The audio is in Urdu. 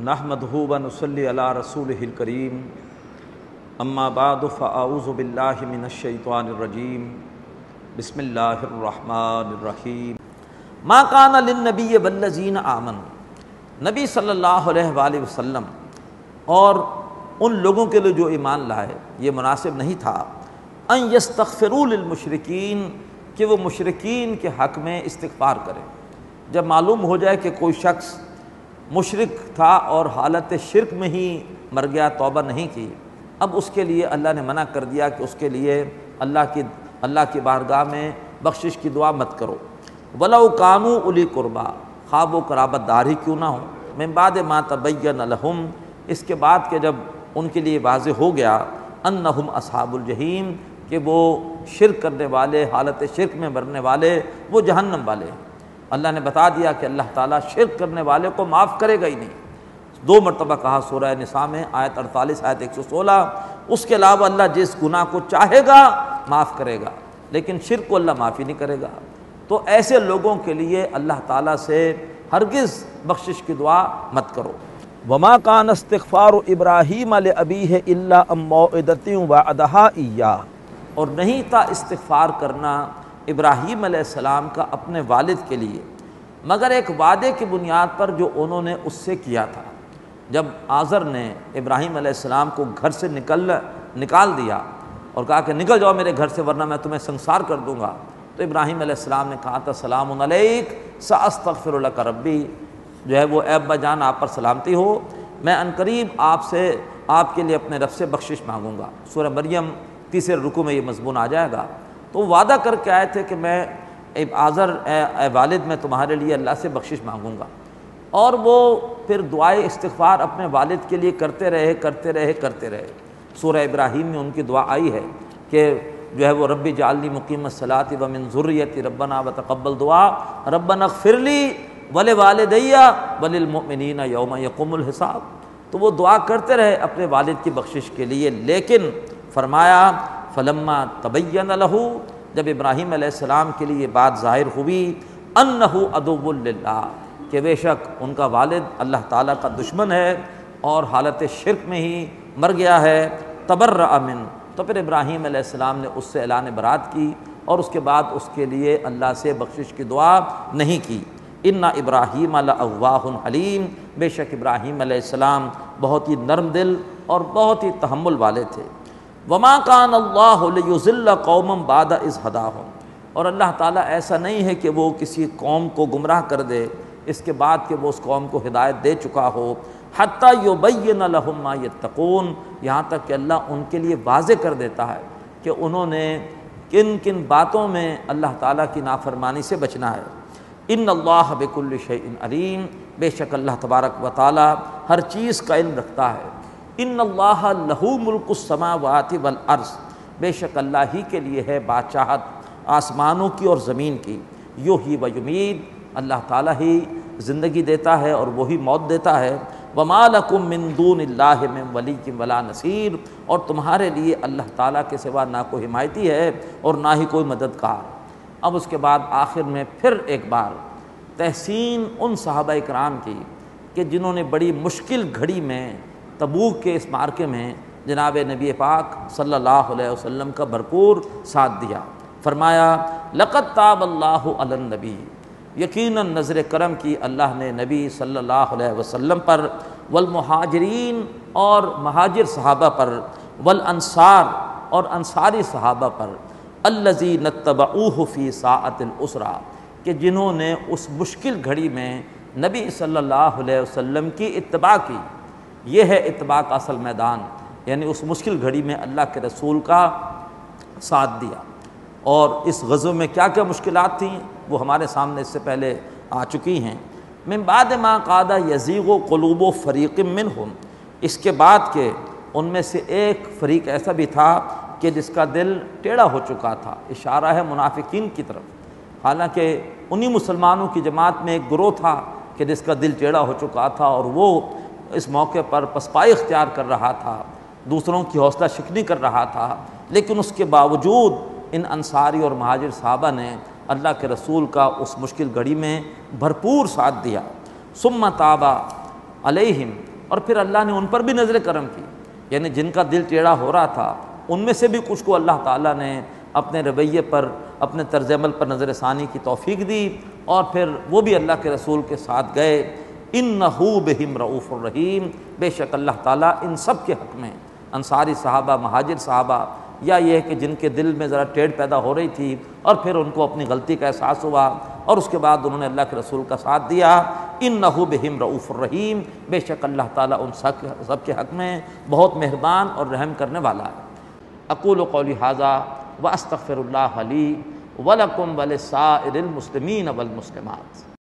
نحمدہ و نصلی علی رسولہ الکریم اما بعد فاعوذ باللہ من الشیطان الرجیم بسم اللہ الرحمن الرحیم ما کان للنبی والذین آمنوا، نبی صلی اللہ علیہ وآلہ وسلم اور ان لوگوں کے لیے جو ایمان لائے یہ مناسب نہیں تھا ان یستغفروا للمشرکین کہ وہ مشرکین کے حق میں استغفار کریں۔ جب معلوم ہو جائے کہ کوئی شخص مشرک تھا اور حالت شرک میں ہی مر گیا، توبہ نہیں کی، اب اس کے لیے اللہ نے منع کر دیا کہ اس کے لیے اللہ کی بارگاہ میں بخشش کی دعا مت کرو۔ وَلَوْ كَانُوا أُولِي قُرْبَىٰ، خواہ وہ قرابت دار ہی کیوں نہ ہو، مِن بَعْدِ مَا تَبَيَّنَ لَهُمْ، اس کے بعد کہ جب ان کے لیے واضح ہو گیا أَنَّهُمْ أَصْحَابُ الْجَحِيمِ کہ وہ شرک کرنے والے، حالت شرک میں مرنے والے وہ جہنم والے ہیں۔ اللہ نے بتا دیا کہ اللہ تعالیٰ شرک کرنے والے کو معاف کرے گا ہی نہیں۔ 2 مرتبہ کہا سورہ نساء میں، آیت 48 آیت 116۔ اس کے علاوہ اللہ جس گناہ کو چاہے گا معاف کرے گا، لیکن شرک کو اللہ معافی نہیں کرے گا۔ تو ایسے لوگوں کے لیے اللہ تعالیٰ سے ہرگز بخشش کی دعا مت کرو۔ وما کان استغفار ابراہیم لابیہ الا عن موعدۃ وعدہا ایاہ، اور نہیں تھا استغفار کرنا ابراہیم علیہ السلام کا اپنے والد کے لیے مگر ایک وعدے کی بنیاد پر جو انہوں نے اس سے کیا تھا۔ جب آزر نے ابراہیم علیہ السلام کو گھر سے نکال دیا اور کہا کہ نکل جاؤ میرے گھر سے ورنہ میں تمہیں سنسار کر دوں گا، تو ابراہیم علیہ السلام نے کہا تھا سلام علیک ساستغفر لک ربی، جو ہے وہ اے ابا جان آپ پر سلامتی ہو، میں عنقریب آپ کے لیے اپنے رب سے بخشش مانگوں گا۔ سورہ مریم 3 رکوع میں یہ مضمون آ جائے گا۔ تو وعدہ کر کے آئے تھے کہ میں آزر اے والد میں تمہارے لیے اللہ سے بخشش مانگوں گا، اور وہ پھر دعائے استغفار اپنے والد کے لیے کرتے رہے۔ سورہ ابراہیم میں ان کی دعا آئی ہے کہ جو ہے وہ رب اجعلنی مقیم الصلاۃ ومن ذریتی ربنا وتقبل دعا ربنا اغفر لی ولوالدی وللمؤمنین یوم یقوم الحساب۔ تو وہ دعا کرتے رہے اپنے والد کی بخشش کے لیے، لیکن فرمایا فلما تبین لہ، جب ابراہیم علیہ السلام کے لیے بات ظاہر ہوئی انہ عدو للہ کہ بے شک ان کا والد اللہ تعالیٰ کا دشمن ہے اور حالت شرک میں ہی مر گیا ہے، تبرأ من، تو پھر ابراہیم علیہ السلام نے اس سے اعلان برات کی اور اس کے بعد اس کے لیے اللہ سے بخشش کی دعا نہیں کی۔ ان ابراہیم لأواہ حلیم، بے شک ابراہیم علیہ السلام بہت ہی نرم دل اور بہت ہی تحمل والے تھے۔ وما کان اللہ لیضل قوما بعد اذ ہداہم، اور اللہ تعالیٰ ایسا نہیں ہے کہ وہ کسی قوم کو گمراہ کر دے اس کے بعد کہ وہ اس قوم کو ہدایت دے چکا ہو، حتی یبین لہم ما یتقون، یہاں تک کہ اللہ ان کے لیے واضح کر دیتا ہے کہ انہوں نے کن کن باتوں میں اللہ تعالیٰ کی نافرمانی سے بچنا ہے۔ ان اللہ بکل شیء علیم، بے شک اللہ تبارک و تعالیٰ ہر چیز کا علم رکھتا ہے۔ ان اللہ لہ ملک السماوات والارض، بے شک اللہ ہی کے لیے ہے بادشاہت آسمانوں کی اور زمین کی۔ یحیی و یمیت، اللہ تعالیٰ ہی زندگی دیتا ہے اور وہی موت دیتا ہے۔ وما لکم من دون اللہ من ولی ولا نصیر، اور تمہارے لیے اللہ تعالیٰ کے سوا نہ کوئی حمایتی ہے اور نہ ہی کوئی مددگار۔ اب اس کے بعد آخر میں پھر ایک بار تحسین ان صحابہ کرام کی کہ جنہوں نے بڑی مشکل گھڑی میں تبوک کے اس معرکے میں جناب نبی پاک صلی اللہ علیہ وسلم کا بھرپور ساتھ دیا۔ فرمایا لقد تاب اللہ علی النبی، یقیناً نظر کرم کی اللہ نے نبی صلی اللہ علیہ وسلم پر، والمہاجرین اور مہاجر صحابہ پر، والانصار اور انصاری صحابہ پر، الذین اتبعوہ فی ساعۃ العسرہ کہ جنہوں نے اس مشکل گھڑی میں نبی صلی اللہ علیہ وسلم کی اتباع کی۔ یہ ہے اتباع کا اصل میدان، یعنی اس مشکل گھڑی میں اللہ کے رسول کا ساتھ دیا۔ اور اس غزوہ میں کیا کیا مشکلات تھیں وہ ہمارے سامنے اس سے پہلے آ چکی ہیں۔ من بعد ما قاد یزیغ قلوب فریق منہم، اس کے بعد کہ ان میں سے ایک فریق ایسا بھی تھا کہ جس کا دل ٹیڑھا ہو چکا تھا، اشارہ ہے منافقین کی طرف۔ حالانکہ انہی مسلمانوں کی جماعت میں ایک گروہ تھا کہ جس کا دل ٹیڑھا ہو چکا تھا اور وہ اس موقع پر پسپائی اختیار کر رہا تھا، دوسروں کی حوصلہ شکنی کر رہا تھا، لیکن اس کے باوجود ان انصاری اور مہاجر صحابہ نے اللہ کے رسول کا اس مشکل گھڑی میں بھرپور ساتھ دیا۔ ثم تاب علیہم، اور پھر اللہ نے ان پر بھی نظر کرم کی، یعنی جن کا دل ٹیڑھا ہو رہا تھا ان میں سے بھی کچھ کو اللہ تعالیٰ نے اپنے رویے پر، اپنے طرز عمل پر نظر ثانی کی توفیق دی، اور پھر وہ بھی اللہ کے رسول کے ساتھ گئے۔ اِنَّهُ بِهِمْ رَءُوفٌ الرحیم، بے شک اللہ تعالیٰ ان سب کے حق میں، انصاری صحابہ، مہاجر صحابہ، یا یہ کہ جن کے دل میں ذرا ٹیڑھ پیدا ہو رہی تھی اور پھر ان کو اپنی غلطی کا احساس ہوا اور اس کے بعد انہوں نے اللہ کے رسول کا ساتھ دیا، اِنَّهُ بِهِمْ رَءُوفٌ الرحیم، بے شک اللہ تعالیٰ ان سب کے حق میں بہت مہربان اور رحم کرنے والا ہے۔ اقول قولی ھذا واستغفر اللہ لی ولکم ولسائر المسلمین والمسلمات۔